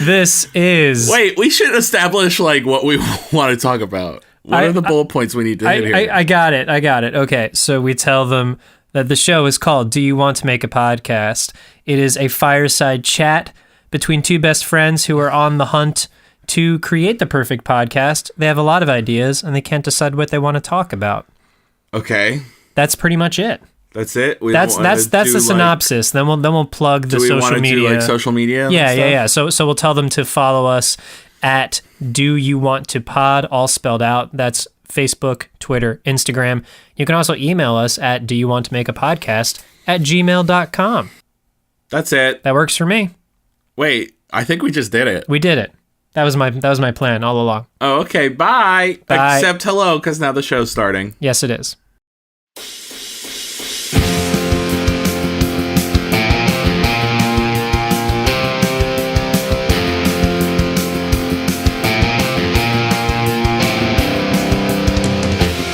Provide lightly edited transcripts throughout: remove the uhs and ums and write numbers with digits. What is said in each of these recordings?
This is... Wait, we should establish like what we want to talk about. What are the bullet points we need to hit here? I got it. Okay, so we tell them that the show is called Do You Want to Make a Podcast? It is a fireside chat between two best friends who are on the hunt to create the perfect podcast. They have a lot of ideas, and they can't decide what they want to talk about. Okay. That's pretty much it. That's it? That's the synopsis. Then we'll plug the social media. Do we want to do social media? Yeah. So we'll tell them to follow us at Do You Want to Pod, all spelled out. That's Facebook, Twitter, Instagram. You can also email us at Do You Want to Make a Podcast at gmail.com. That's it. That works for me. Wait, I think we just did it. We did it. That was my plan all along. Oh, okay. Bye. Except hello, because now the show's starting. Yes, it is.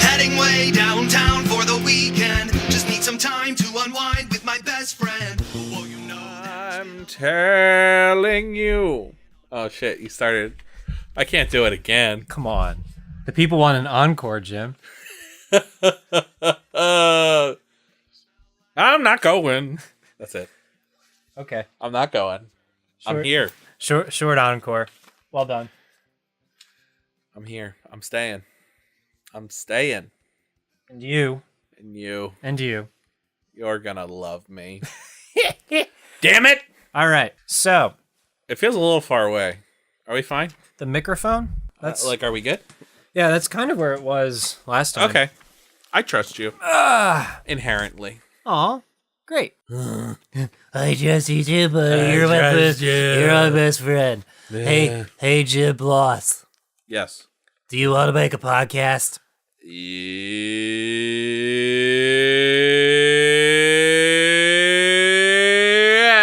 Heading way downtown for the weekend. Just need some time to unwind with my best friend. Well, you know I'm telling you. Oh shit, you started. I can't do it again. Come on. The people want an encore, Jim. I'm not going. That's it. Okay. I'm not going. I'm here. Short encore. Well done. I'm here. I'm staying. I'm staying. And you. And you. And you. You're gonna love me. Damn it! All right. So, It feels a little far away. Are we fine? the microphone? That's Are we good? yeah, that's kind of where it was last time. Okay. I trust you. Inherently. Aw, great. I trust you too, buddy. You're my best friend. Hey, Jim Bloss. Yes. Do you want to make a podcast?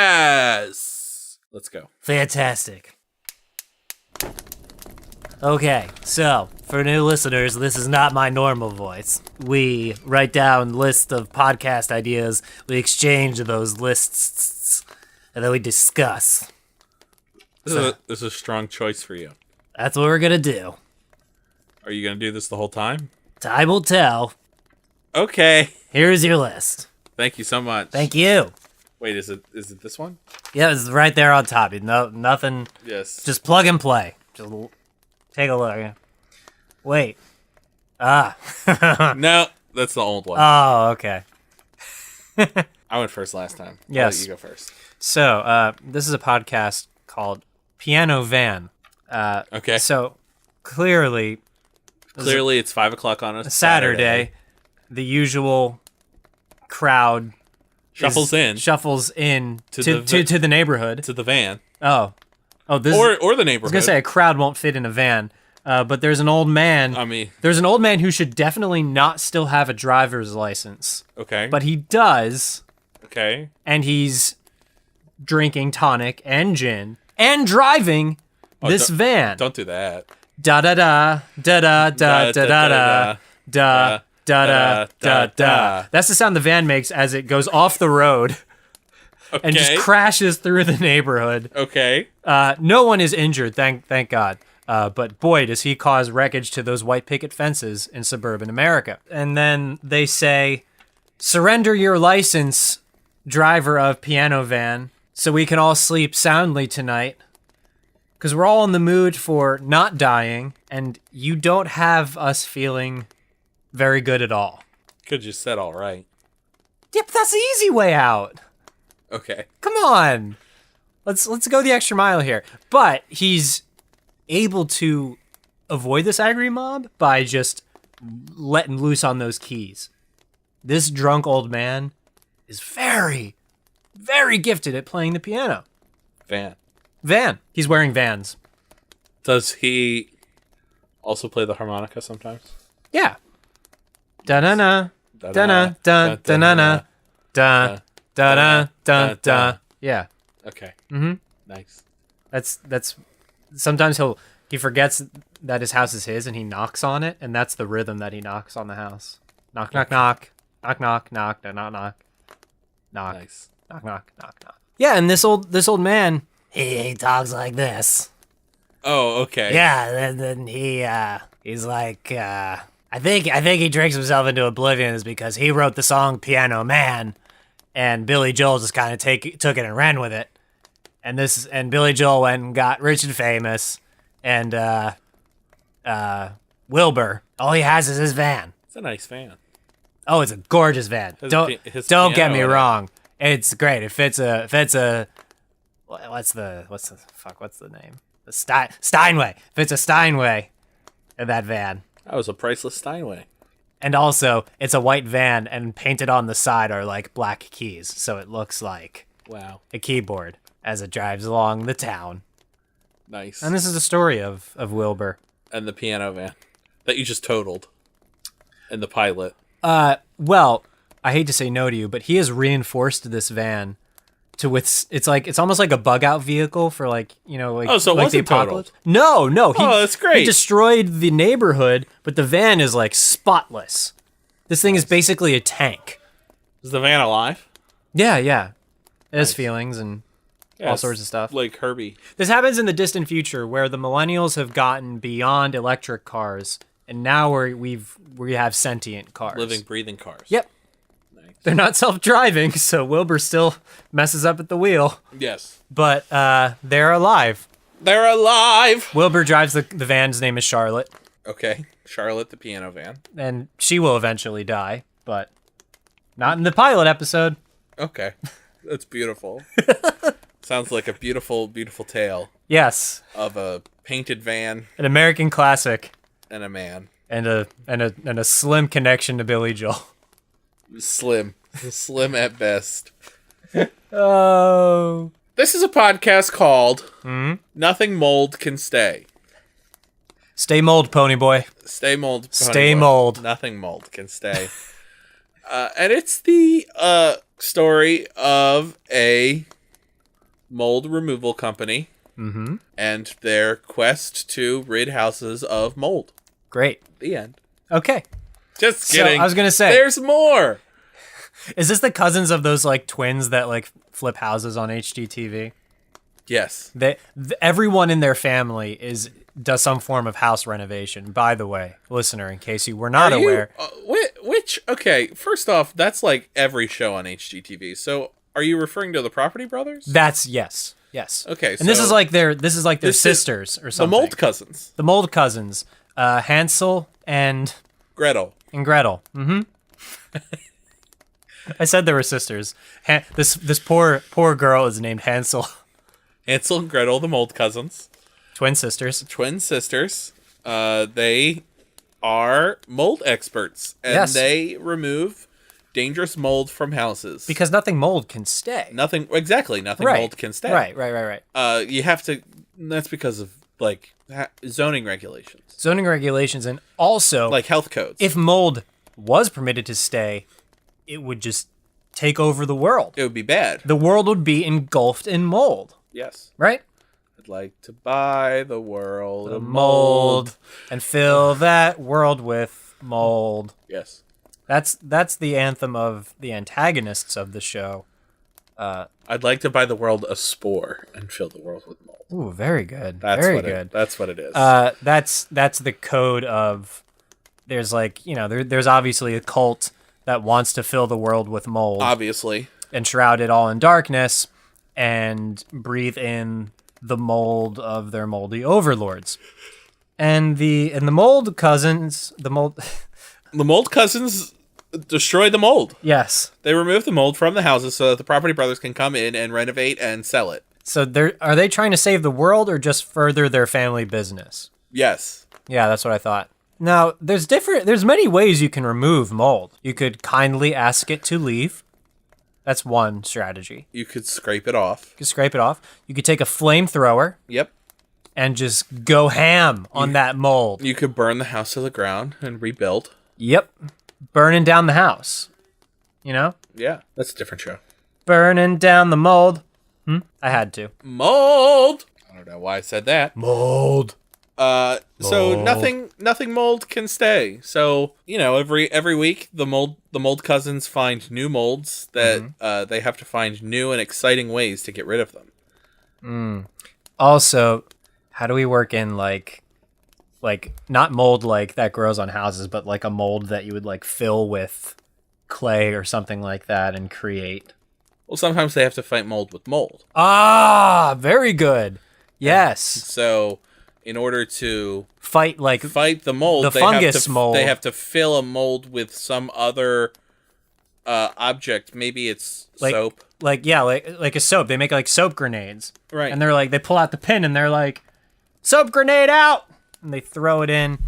Yes. Let's go. Fantastic. Okay, so for new listeners, this is not my normal voice. We write down lists of podcast ideas, we exchange those lists, and then we discuss. This is a strong choice for you. That's what we're gonna do. Are you going to do this the whole time? Time will tell. Okay. Here's your list. Thank you so much. Thank you. Wait, is it this one? Yeah, it's right there on top. Nothing. Yes. Just plug and play. Just take a look. Yeah. Wait. No, that's the old one. Oh, okay. I went first last time. Yes. I'll let you go first. So, this is a podcast called Piano Van. Okay. So, clearly, Clearly, it's 5 o'clock on a Saturday, the usual crowd Shuffles in to the neighborhood. to the van Oh, this or the I was neighborhood. gonna say a crowd won't fit in a van, but there's an old man. There's an old man who should definitely not still have a driver's license, Okay. but he does, Okay. and he's drinking tonic and gin and driving this van. Don't do that. Da da da da da da da da da da da da. That's the sound the van makes as it goes off the road and just crashes through the neighborhood. Okay. No one is injured, thank God. But boy, does he cause wreckage to those white picket fences in suburban America. And then they say, surrender your license, driver of piano van, so we can all sleep soundly tonight. Because we're all in the mood for not dying, and you don't have us feeling very good at all. Could just said all right. Yep, that's the easy way out. Okay. Come on. Let's go the extra mile here. But he's able to avoid this angry mob by just letting loose on those keys. This drunk old man is very, very gifted at playing the piano. Van. He's wearing Vans. Does he also play the harmonica sometimes? Yeah. Da-na-na. Da-na. Da-na-na. Da. Da-da. Da-da. Yeah. Okay. Mm-hmm. Nice. That's sometimes he forgets that his house is his and he knocks on it, and that's the rhythm that he knocks on the house. Knock, knock, knock. Knock, knock, knock, knock, knock, knock. Nice. Knock, knock, knock, knock. Yeah, and this old man, he talks like this. Oh, okay. Yeah, then he's like, I think he drinks himself into oblivion is because he wrote the song Piano Man, and Billy Joel just kind of took it and ran with it. And Billy Joel went and got rich and famous, and Wilbur, all he has is his van. It's a nice van. Oh, it's a gorgeous van. His Don't get piano me in it. wrong. It's great. It fits a what's the name? The Steinway. If it's a Steinway in that van. That was a priceless Steinway. And also, it's a white van, and painted on the side are like black keys, so it looks like Wow. a keyboard as it drives along the town. Nice. And this is the story of Wilbur. And the piano van that you just totaled. And the pilot. Well, I hate to say no to you, but he has reinforced this van to it's almost like a bug out vehicle for like Oh, so it like the wasn't apocalypse. No, Oh, that's great. He destroyed the neighborhood, but the van is like spotless. This thing is basically a tank. Is the van alive? Yeah. It has feelings and all it's sorts of stuff. Like Herbie. This happens in the distant future where the millennials have gotten beyond electric cars, and now we have sentient cars. Living, breathing cars. Yep. They're not self-driving, so Wilbur still messes up at the wheel, Yes. but they're alive. They're alive! Wilbur drives the van's name is Charlotte, Okay. Charlotte, the piano van. and she will eventually die, but not in the pilot episode. Okay. That's beautiful. Sounds like a beautiful, beautiful tale Yes, of a painted van an American classic, and a man. and a slim connection to Billy Joel. Slim. Slim at best. Oh. This is a podcast called Nothing Mold Can Stay. Stay mold, pony boy. Stay mold. Stay Boy. mold. Nothing mold can stay. And it's the story of a mold removal company and their quest to rid houses of mold. Great. The end. Okay. Just So, kidding. I was gonna say- there's more. Is this the cousins of those like twins that like flip houses on HGTV? Yes. Everyone in their family does some form of house renovation. By the way, listener, in case you were not Are you- aware, which? Okay. First off, that's like every show on HGTV. So, are you referring to the Property Brothers? that's yes. Okay. And this so is like their this is sisters or the something. Mold Cousins. The mold cousins, Hansel and Gretel. Gretel. Mm-hmm. I said they were sisters. This poor girl is named Hansel. Hansel and Gretel, the Mold Cousins. Twin sisters. Twin sisters. They are mold experts, and Yes. they remove dangerous mold from houses. Because nothing mold can stay. nothing Right. mold can stay. Right. You have to. That's because of like zoning regulations, Zoning regulations, and also like health codes. if mold was permitted to stay, it would just take over the world. it would be bad. The world would be engulfed in mold, Yes. right? I'd like to buy the world The of mold. and fill that world with mold. Yes. That's the anthem of the antagonists of the show. I'd like to buy the world a spore and fill the world with mold. Ooh, very good. That's very what good. That's what it is. That's the code of. There's like there's obviously a cult that wants to fill the world with mold Obviously. and shroud it all in darkness and breathe in the mold of their moldy overlords. And the mold cousins, the mold. The Mold Cousins destroy the mold. Yes. They remove the mold from the houses so that the Property Brothers can come in and renovate and sell it. So are they trying to save the world or just further their family business? Yes. Yeah, that's what I thought. Now, there's many ways you can remove mold. You could kindly ask it to leave. That's one strategy. You could scrape it off. You could scrape it off. You could take a flamethrower Yep. and just go ham on that mold. You could burn the house to the ground and rebuild. Yep. Burning down the house. You know? Yeah. That's a different show. Burning down the mold. I had to. Mold! I don't know why I said that. Mold. So nothing mold can stay. So, every week the mold cousins find new molds that they have to find new and exciting ways to get rid of them. Also, how do we work in like not mold like that grows on houses, but like a mold that you would like fill with clay or something like that and create? Well, sometimes they have to fight mold with mold. Ah, very good. Yes. So, in order to Fight the mold, the fungus mold. They have to fill a mold with some other object. Maybe it's soap. Like a soap. They make like soap grenades. Right. And they're like, they pull out the pin and they're like, soap grenade out, and they throw it in,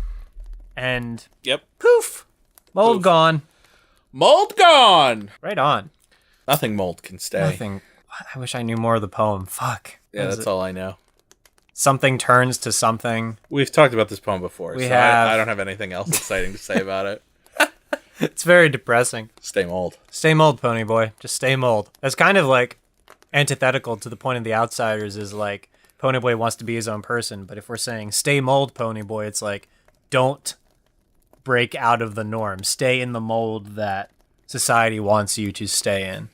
and Yep. poof, mold Poof. gone. Mold gone. Right on. Nothing mold can stay. Nothing. I wish I knew more of the poem. Fuck. Yeah, that's all I know. Something turns to something. We've talked about this poem before, We so have. I don't have anything else exciting to say about it. It's very depressing. Stay mold. Stay mold, pony boy. Just stay mold. That's kind of like antithetical to the point of The Outsiders is like pony boy wants to be his own person, but if we're saying stay mold, pony boy, it's like don't break out of the norm. Stay in the mold that society wants you to stay in.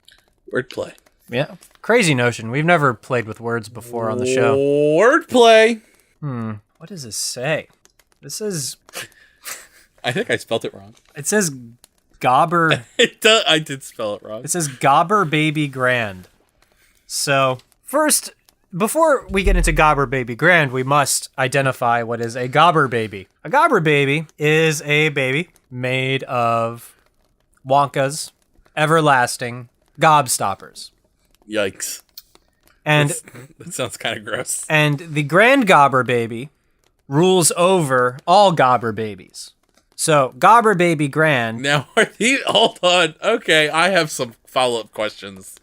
Wordplay. Yeah. Crazy notion. We've never played with words before on the show. Wordplay. What does this say? This is I think I spelled it wrong. it says Gobber I did spell it wrong. It says Gobber Baby Grand. So, first, before we get into Gobber Baby Grand, we must identify what is a Gobber Baby. A Gobber Baby is a baby made of Wonka's everlasting gobstoppers. Yikes. And That sounds kind of gross. and the Grand Gobber Baby rules over all Gobber Babies. So, Gobber Baby Grand. Now, hold on. Okay, I have some follow-up questions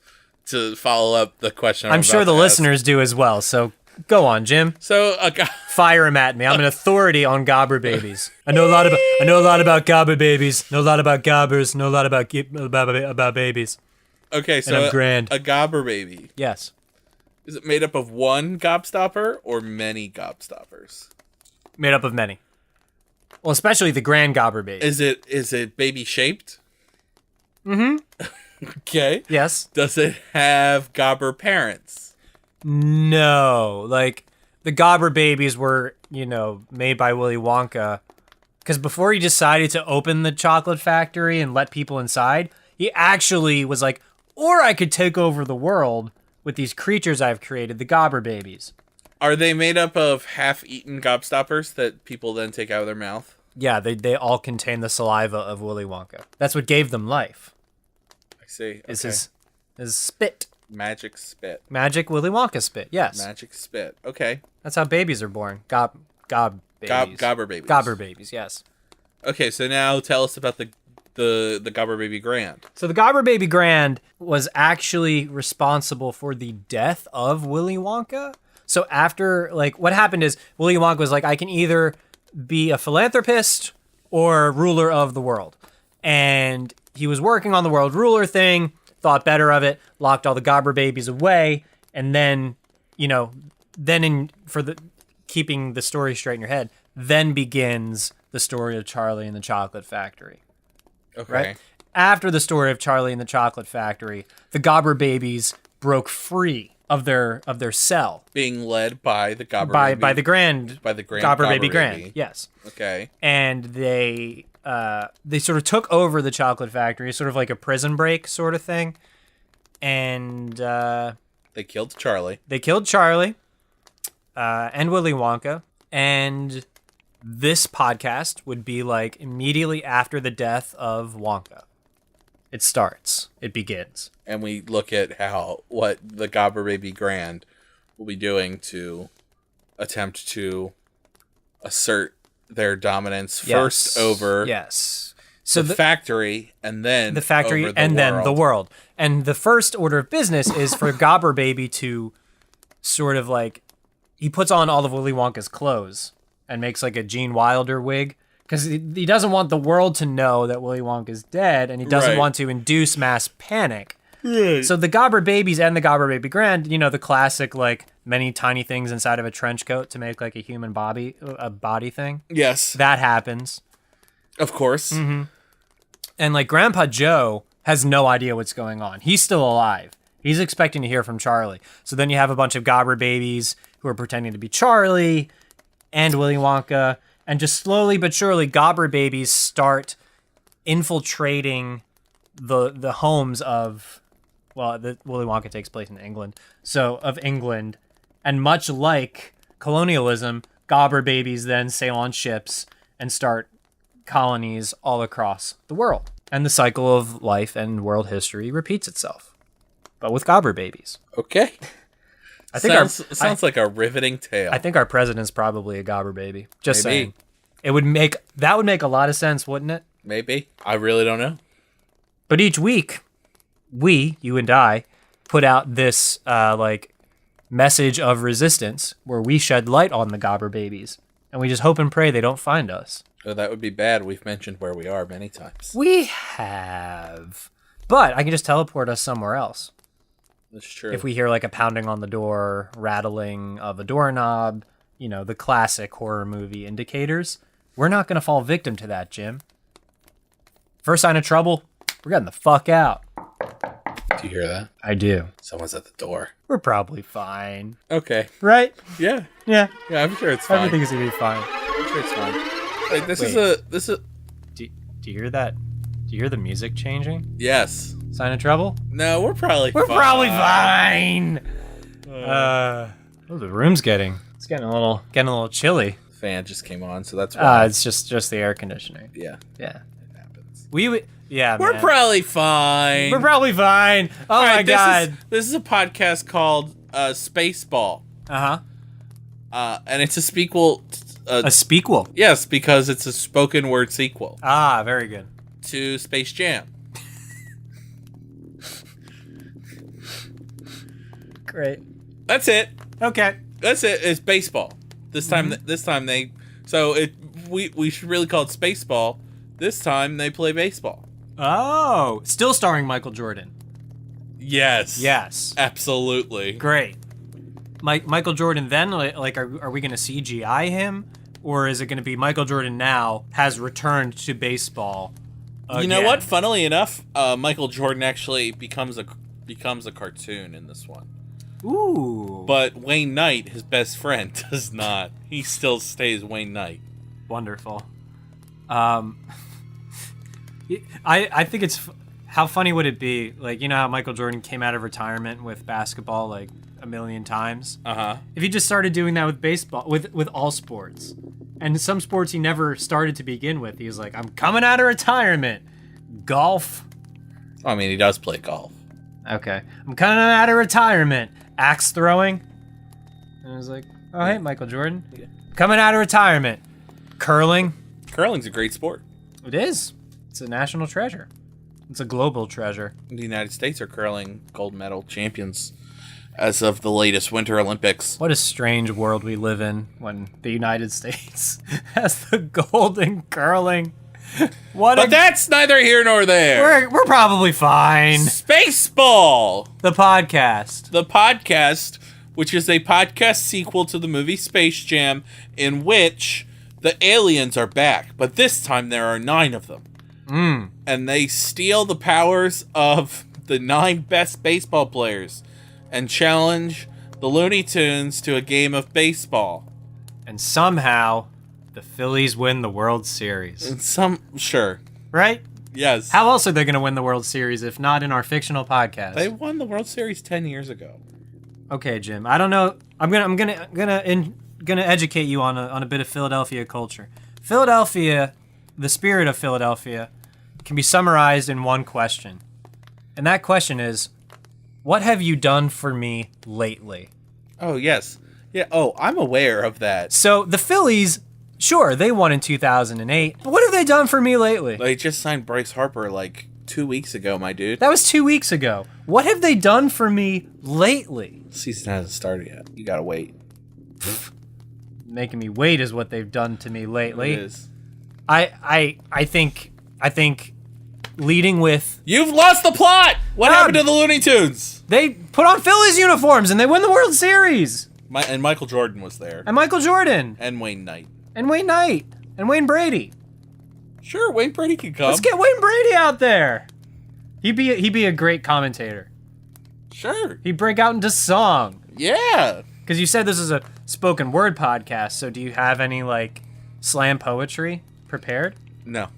to follow up the question. I'm sure the listeners do as well. So, go on, Jim. So, Fire him at me. I'm an authority on Gobber Babies. I know a lot about Gobber Babies. Know a lot about Gobbers. Know a lot about babies. okay, I'm so grand. a Gobber Baby. Yes. Is it made up of one gobstopper or many gobstoppers? Made up of many. Well, especially the Grand Gobber Baby. Is it baby shaped? Mm-hmm. Okay. Yes. Does it have gobber parents? No. Like, the Gobber Babies were, made by Willy Wonka. Because before he decided to open the chocolate factory and let people inside, he actually was like, or I could take over the world with these creatures I've created, the Gobber Babies. Are they made up of half-eaten gobstoppers that people then take out of their mouth? Yeah, they all contain the saliva of Willy Wonka. That's what gave them life. I see. Is Okay. his spit. Magic spit. Magic Willy Wonka spit, yes. Magic spit. Okay. That's how babies are born. Gob babies. Gobber babies. Gobber babies, yes. Okay, so now tell us about the Gobber Baby Grand. So the Gobber Baby Grand was actually responsible for the death of Willy Wonka. So after, what happened is Willy Wonka was like, I can either be a philanthropist or ruler of the world. And he was working on the world ruler thing, thought better of it, locked all the Gobber Babies away, and then, keeping the story straight in your head, then begins the story of Charlie and the Chocolate Factory. Okay. Right? After the story of Charlie and the Chocolate Factory, the Gobber Babies broke free of their cell Being led by the Gobber by Baby. the Grand Gobber Baby Grand. Yes. Okay. And they sort of took over the Chocolate Factory, sort of like a prison break sort of thing. And They killed Charlie. they killed Charlie and Willy Wonka. And this podcast would be like immediately after the death of Wonka. It starts. It begins. And we look at what the Gobber Baby Grand will be doing to attempt to assert their dominance first over So the factory and then the factory over the and then world. the world. And the first order of business is for Gobber Baby to sort of he puts on all of Willy Wonka's clothes and makes like a Gene Wilder wig. Because he doesn't want the world to know that Willy Wonka's dead, and he doesn't Right. want to induce mass panic. So the Gobber Babies and the Gobber Baby Grand, the classic, many tiny things inside of a trench coat to make, a human body thing. Yes, That happens. of course. Mm-hmm. And, Grandpa Joe has no idea what's going on. He's still alive. He's expecting to hear from Charlie. So then you have a bunch of Gobber Babies who are pretending to be Charlie and Willy Wonka. And just slowly but surely, Gobber Babies start infiltrating the homes of, well, Willy Wonka takes place in England. So, of England. And much like colonialism, Gobber Babies then sail on ships and start colonies all across the world. And the cycle of life and world history repeats itself. But with Gobber Babies. Okay. I think sounds like a riveting tale. I think our president's probably a Gobber Baby. Just Maybe. saying. That would make a lot of sense, wouldn't it? Maybe. I really don't know. But each week, you and I, put out this message of resistance where we shed light on the Gobber Babies. And we just hope and pray they don't find us. Oh, that would be bad. We've mentioned where we are many times. We have. But I can just teleport us somewhere else. That's true. If we hear like a pounding on the door, rattling of a doorknob, the classic horror movie indicators, we're not going to fall victim to that, Jim. First sign of trouble, we're getting the fuck out. Do you hear that? I do. Someone's at the door. We're probably fine. Okay. Right? Yeah. Yeah. Yeah, I'm sure it's fine. Everything's going to be fine. I'm sure it's fine. Like, this Wait. is a Do you hear that? Do you hear the music changing? yes. Sign of trouble? No, we're probably Probably fine. The room's it's getting a little chilly. Fan just came on, so that's why. It's just the air conditioning. Yeah. Yeah. It happens. Yeah, We're man. probably fine. We're probably fine. Oh All my right, god. This is a podcast called Spaceball. Uh-huh. And it's a sequel. A spequel. Yes, because it's a spoken word sequel Ah, very good. to Space Jam. Great. That's it. Okay. That's it. It's baseball. This time, they. So we should really call it Spaceball. This time they play baseball. Oh, still starring Michael Jordan. Yes. Yes. Absolutely. Great. Michael Jordan then, like, are we going to CGI him? Or is it going to be Michael Jordan now has returned to baseball again? You know what? Funnily enough, Michael Jordan actually becomes a cartoon in this one. Ooh. But Wayne Knight, his best friend, does not. He still stays Wayne Knight. Wonderful. I think it's... How funny would it be? Like, you know how Michael Jordan came out of retirement with basketball like a million times? Uh-huh. If he just started doing that with baseball, with all sports. And some sports he never started to begin with. He was like, I'm coming out of retirement. Golf. I mean, he does play golf. Okay. I'm coming out of retirement. Axe throwing. And I was like, oh, hey, Michael Jordan. Coming out of retirement. Curling. Curling's a great sport. It is. It's a national treasure. It's a global treasure. The United States are curling gold medal champions as of the latest Winter Olympics. What a strange world we live in when the United States has the gold in curling. But that's neither here nor there. We're probably fine. Spaceball, The podcast. the podcast, which is a podcast sequel to the movie Space Jam, in which the aliens are back, but this time there are 9 of them. And they steal the powers of the 9 best baseball players and challenge the Looney Tunes to a game of baseball. And somehow, the Phillies win the World Series. And sure. Right? Yes. How else are they going to win the World Series if not in our fictional podcast? They won the World Series 10 years ago. Okay, Jim. I don't know. I'm gonna educate you on a bit of Philadelphia culture. Philadelphia, the spirit of Philadelphia, can be summarized in one question, and that question is, what have you done for me lately? Oh, yes. Yeah, I'm aware of that. So the Phillies, sure, they won in 2008, but what have they done for me lately? They just signed Bryce Harper like 2 weeks ago, my dude. That was 2 weeks ago. What have they done for me lately? The season hasn't started yet. You gotta wait. Making me wait is what they've done to me lately. It is. I think leading with You've lost the plot! What Rob. happened to the Looney Tunes? they put on Phillies uniforms and they win the World Series. And Michael Jordan was there. And Michael Jordan And Wayne Knight. and Wayne Knight and Wayne Brady. Sure, Wayne Brady can come. Let's get Wayne Brady out there. He'd be a great commentator. Sure. He'd break out into song. Yeah. Because you said this is a spoken word podcast, so do you have any, like, slam poetry prepared? No.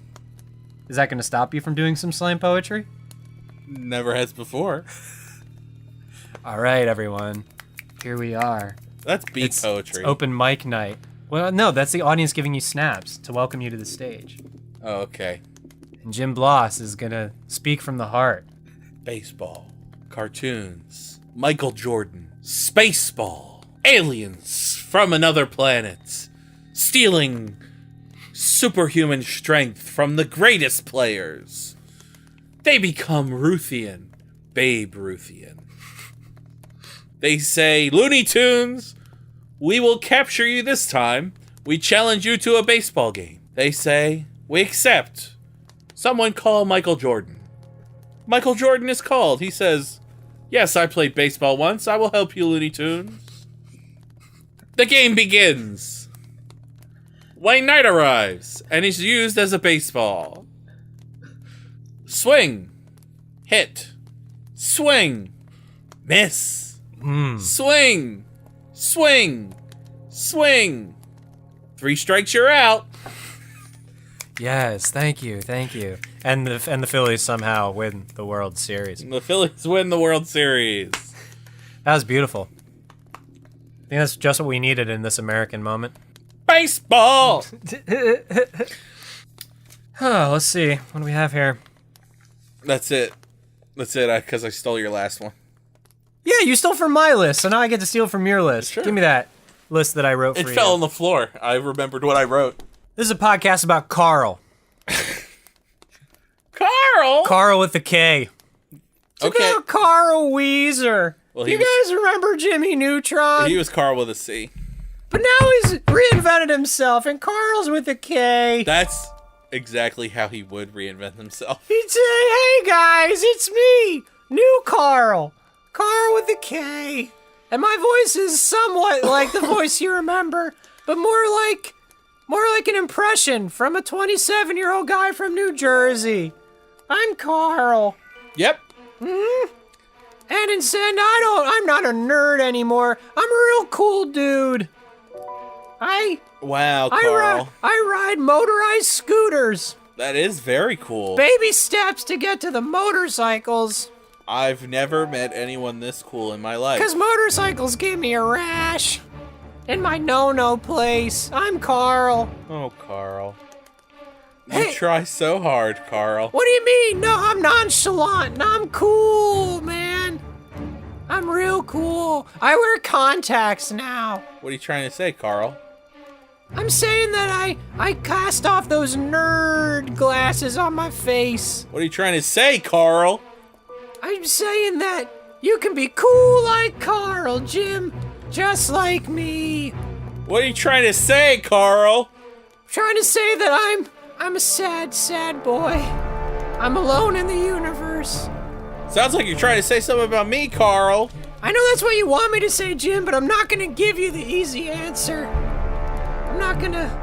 Is that going to stop you from doing some slam poetry? Never has before. All right, everyone. Here we are. That's beat poetry. It's open mic night. Well, no, that's the audience giving you snaps to welcome you to the stage. Oh, okay. And Jim Bloss is going to speak from the heart. Baseball. Cartoons. Michael Jordan. Spaceball. Aliens from another planet. Stealing superhuman strength from the greatest players. They become Ruthian. Babe Ruthian. They say, Looney Tunes, we will capture you this time. We challenge you to a baseball game. They say, we accept. Someone call Michael Jordan. Michael Jordan is called. He says, yes, I played baseball once. I will help you, Looney Tunes. The game begins. Wayne Knight arrives, and he's used as a baseball. Swing. Hit. Swing. Miss. Swing. Swing. Swing. 3 strikes, you're out. Yes, thank you. And the Phillies somehow win the World Series. The Phillies win the World Series. That was beautiful. I think that's just what we needed in this American moment. Baseball. Oh, let's see. What do we have here? That's it. Because I stole your last one. Yeah, you stole from my list, so now I get to steal from your list. Sure. Give me that list that I wrote for It you. fell on the floor. I remembered what I wrote. This is a podcast about Carl. Carl. Carl with the K. It's Okay. about Carl Weezer. Well, Do you guys remember Jimmy Neutron? He was Carl with a C. But now he's reinvented himself, and Carl's with a K. That's exactly how he would reinvent himself. He'd say, hey guys, it's me, new Carl. Carl with a K. And my voice is somewhat like the voice you remember, but more like an impression from a 27-year-old guy from New Jersey. I'm Carl. Yep. And instead, I'm not a nerd anymore. I'm a real cool dude. Wow, Carl. I ride motorized scooters. That is very cool. Baby steps to get to the motorcycles. I've never met anyone this cool in my life. Because motorcycles give me a rash. In my no-no place. I'm Carl. Oh, Carl. Hey. You try so hard, Carl. What do you mean? No, I'm nonchalant and I'm cool, man. I'm real cool. I wear contacts now. What are you trying to say, Carl? I'm saying that I cast off those nerd glasses on my face. What are you trying to say, Carl? I'm saying that you can be cool like Carl, Jim. Just like me. What are you trying to say, Carl? Trying to say that I'm a sad, sad boy. I'm alone in the universe. Sounds like you're trying to say something about me, Carl. I know that's what you want me to say, Jim, but I'm not gonna give you the easy answer. I'm not gonna,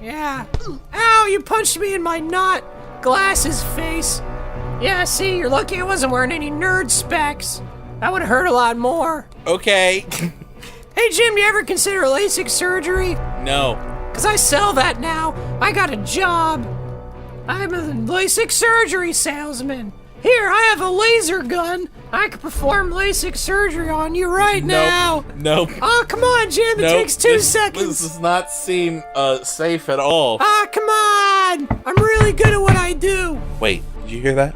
yeah. Ow, you punched me in my not glasses face. Yeah, see, you're lucky I wasn't wearing any nerd specs. That would hurt a lot more. Okay. Hey, Jim, do you ever consider LASIK surgery? No. Because I sell that now. I got a job. I'm a LASIK surgery salesman. Here, I have a laser gun. I can perform LASIK surgery on you right now. Nope. Oh, come on, Jim. It takes 2 seconds. This does not seem safe at all. Ah, come on. I'm really good at what I do. Wait, did you hear that?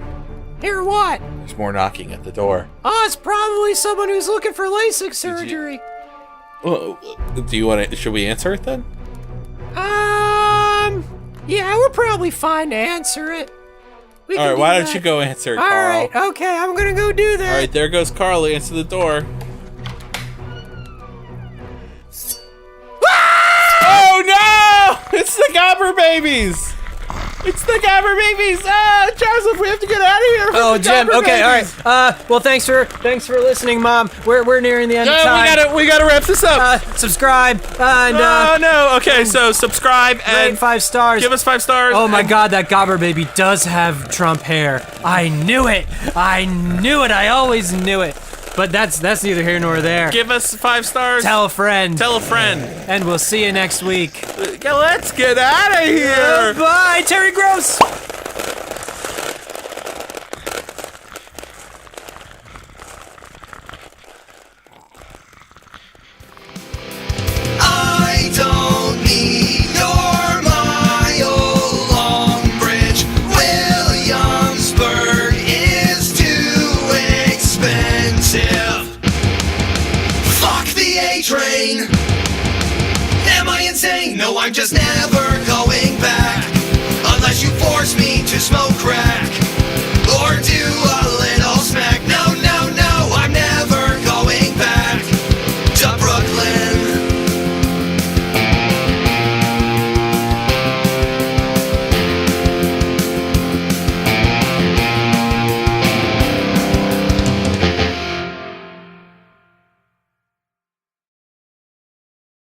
Hear what? There's more knocking at the door. Oh, it's probably someone who's looking for LASIK surgery. Well, do you want to? Should we answer it then? Yeah, we're probably fine to answer it. We All can right, do why that. don't you go answer it, All Carl? right, okay, I'm gonna go do that. All right, there goes Carl. Answer the door. Oh no! It's the Gobber Babies. It's the Gobber Babies. Joseph, we have to get out of here. Oh, Jim. Okay, all right. Well, thanks for listening, Mom. We're nearing the end of time. We gotta wrap this up. Subscribe and no. Okay, so subscribe and rate 5 stars. give us 5 stars. Oh my God, that Gobber Baby does have Trump hair. I knew it. I always knew it. But that's neither here nor there. Give us 5 stars. Tell a friend. Tell a friend. And we'll see you next week. Let's get out of here. Bye, Terry Gross. I don't need your mile long bridge. Williamsburg is too expensive. Fuck the A train. Am I insane? No, I'm just never going back. Unless you force me to smoke crack. Or do